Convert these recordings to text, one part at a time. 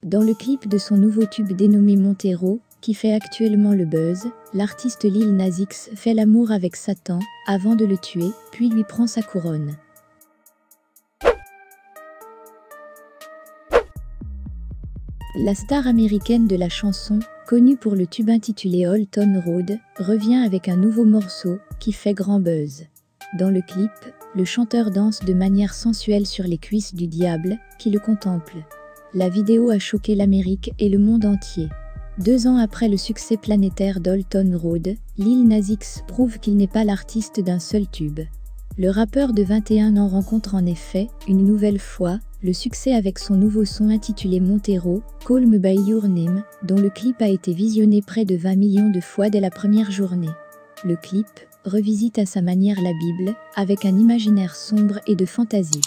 Dans le clip de son nouveau tube dénommé Montero, qui fait actuellement le buzz, l'artiste Lil Nas X fait l'amour avec Satan avant de le tuer, puis lui prend sa couronne. La star américaine de la chanson, connue pour le tube intitulé Old Town Road, revient avec un nouveau morceau qui fait grand buzz. Dans le clip, le chanteur danse de manière sensuelle sur les cuisses du diable, qui le contemple. La vidéo a choqué l'Amérique et le monde entier. 2 ans après le succès planétaire d'Old Town Road, Lil Nas X prouve qu'il n'est pas l'artiste d'un seul tube. Le rappeur de 21 ans rencontre en effet, une nouvelle fois, le succès avec son nouveau son intitulé Montero, Call Me By Your Name, dont le clip a été visionné près de 20 millions de fois dès la première journée. Le clip revisite à sa manière la Bible, avec un imaginaire sombre et de fantaisie.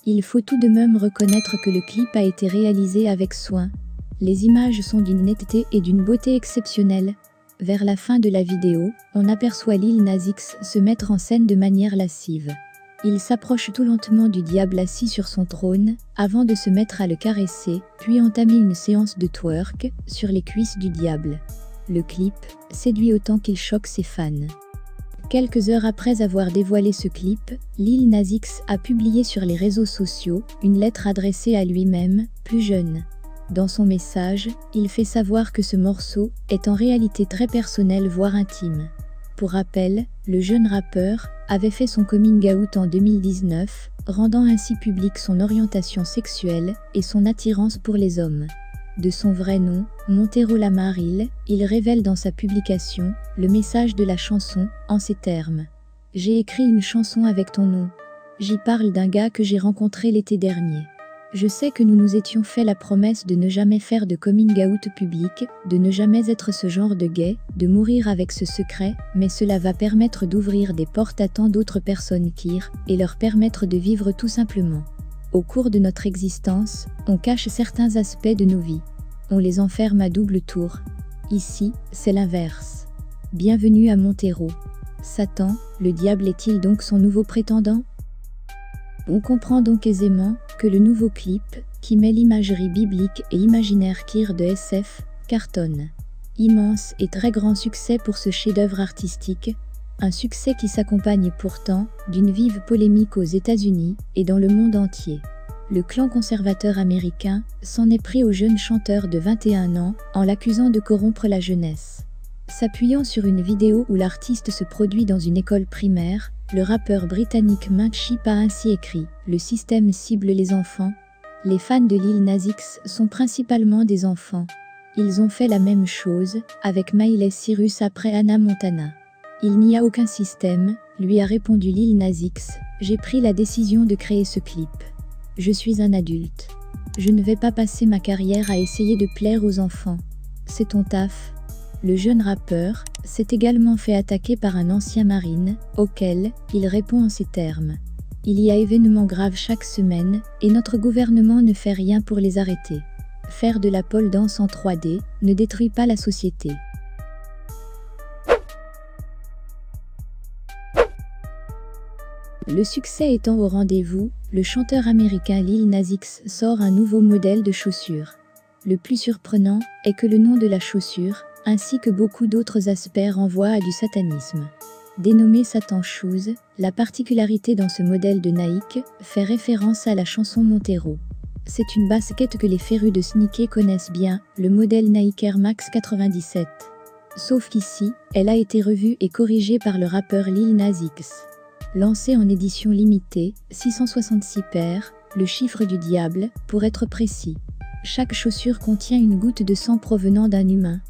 Il faut tout de même reconnaître que le clip a été réalisé avec soin. Les images sont d'une netteté et d'une beauté exceptionnelles. Vers la fin de la vidéo, on aperçoit Lil Nas X se mettre en scène de manière lascive. Il s'approche tout lentement du diable assis sur son trône, avant de se mettre à le caresser, puis entamer une séance de twerk sur les cuisses du diable. Le clip séduit autant qu'il choque ses fans. Quelques heures après avoir dévoilé ce clip, Lil Nas X a publié sur les réseaux sociaux une lettre adressée à lui-même, plus jeune. Dans son message, il fait savoir que ce morceau est en réalité très personnel voire intime. Pour rappel, le jeune rappeur avait fait son coming out en 2019, rendant ainsi public son orientation sexuelle et son attirance pour les hommes. De son vrai nom, Montero Lamar Hill, il révèle dans sa publication le message de la chanson en ces termes. « J'ai écrit une chanson avec ton nom. J'y parle d'un gars que j'ai rencontré l'été dernier. Je sais que nous nous étions fait la promesse de ne jamais faire de coming out public, de ne jamais être ce genre de gay, de mourir avec ce secret, mais cela va permettre d'ouvrir des portes à tant d'autres personnes queer, et leur permettre de vivre tout simplement. Au cours de notre existence, on cache certains aspects de nos vies. On les enferme à double tour. Ici, c'est l'inverse. Bienvenue à Montero. Satan, le diable est-il donc son nouveau prétendant ? On comprend donc aisément que le nouveau clip, qui mêle imagerie biblique et imaginaire queer de SF, cartonne. Immense et très grand succès pour ce chef-d'œuvre artistique, un succès qui s'accompagne pourtant d'une vive polémique aux États-Unis et dans le monde entier. Le clan conservateur américain s'en est pris au jeune chanteur de 21 ans en l'accusant de corrompre la jeunesse. S'appuyant sur une vidéo où l'artiste se produit dans une école primaire, le rappeur britannique Munchip a ainsi écrit « Le système cible les enfants. Les fans de Lil Nas X sont principalement des enfants. Ils ont fait la même chose avec Miley Cyrus après Hannah Montana. Il n'y a aucun système, lui a répondu Lil Nas X, j'ai pris la décision de créer ce clip. Je suis un adulte. Je ne vais pas passer ma carrière à essayer de plaire aux enfants. C'est ton taf. » Le jeune rappeur s'est également fait attaquer par un ancien marine, auquel il répond en ces termes. « Il y a événements graves chaque semaine, et notre gouvernement ne fait rien pour les arrêter. Faire de la pole dance en 3D ne détruit pas la société. » Le succès étant au rendez-vous, le chanteur américain Lil Nas X sort un nouveau modèle de chaussures. Le plus surprenant est que le nom de la chaussure, ainsi que beaucoup d'autres aspects renvoient à du satanisme. Dénommé Satan Shoes, la particularité dans ce modèle de Nike fait référence à la chanson Montero. C'est une basket que les férus de sneakers connaissent bien, le modèle Nike Air Max 97. Sauf qu'ici, elle a été revue et corrigée par le rappeur Lil Nas X. Lancée en édition limitée, 666 paires, le chiffre du diable, pour être précis. Chaque chaussure contient une goutte de sang provenant d'un humain.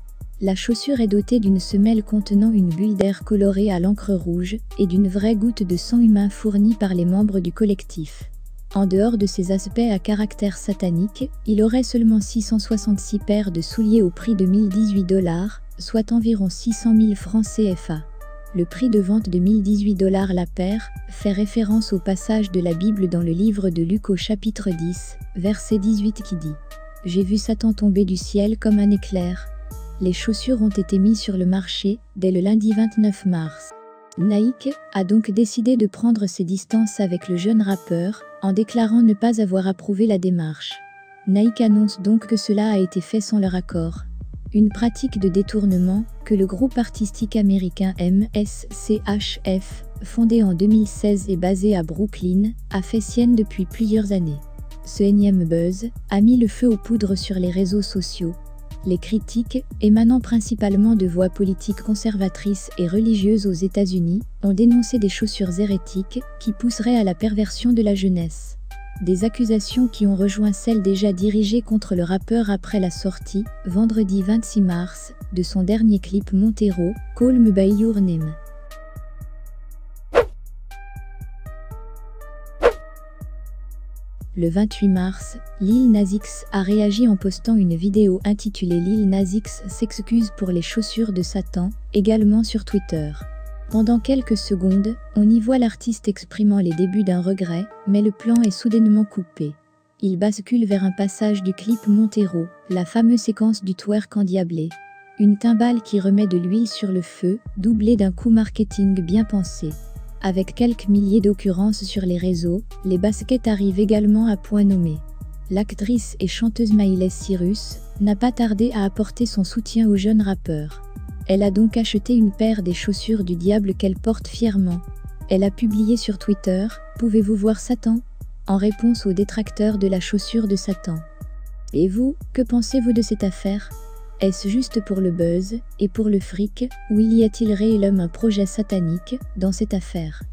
La chaussure est dotée d'une semelle contenant une bulle d'air colorée à l'encre rouge et d'une vraie goutte de sang humain fournie par les membres du collectif. En dehors de ces aspects à caractère satanique, il aurait seulement 666 paires de souliers au prix de 1018 $, soit environ 600 000 francs CFA. Le prix de vente de 1018 $ la paire fait référence au passage de la Bible dans le livre de Luc au chapitre 10, verset 18 qui dit « J'ai vu Satan tomber du ciel comme un éclair ». Les chaussures ont été mises sur le marché dès le lundi 29 mars. Nike a donc décidé de prendre ses distances avec le jeune rappeur en déclarant ne pas avoir approuvé la démarche. Nike annonce donc que cela a été fait sans leur accord. Une pratique de détournement que le groupe artistique américain MSCHF, fondé en 2016 et basé à Brooklyn, a fait sienne depuis plusieurs années. Ce énième buzz a mis le feu aux poudres sur les réseaux sociaux. Les critiques, émanant principalement de voix politiques conservatrices et religieuses aux États-Unis, ont dénoncé des chaussures hérétiques qui pousseraient à la perversion de la jeunesse. Des accusations qui ont rejoint celles déjà dirigées contre le rappeur après la sortie, vendredi 26 mars, de son dernier clip Montero, Call Me By Your Name. Le 28 mars, Lil Nas X a réagi en postant une vidéo intitulée Lil Nas X s'excuse pour les chaussures de Satan, également sur Twitter. Pendant quelques secondes, on y voit l'artiste exprimant les débuts d'un regret, mais le plan est soudainement coupé. Il bascule vers un passage du clip Montero, la fameuse séquence du twerk endiablé. Une timbale qui remet de l'huile sur le feu, doublée d'un coup marketing bien pensé. Avec quelques milliers d'occurrences sur les réseaux, les baskets arrivent également à point nommé. L'actrice et chanteuse Miley Cyrus n'a pas tardé à apporter son soutien au jeune rappeur. Elle a donc acheté une paire des chaussures du diable qu'elle porte fièrement. Elle a publié sur Twitter « Pouvez-vous voir Satan ?» en réponse aux détracteurs de la chaussure de Satan. Et vous, que pensez-vous de cette affaire? Est-ce juste pour le buzz et pour le fric, ou y a-t-il réellement un projet satanique dans cette affaire?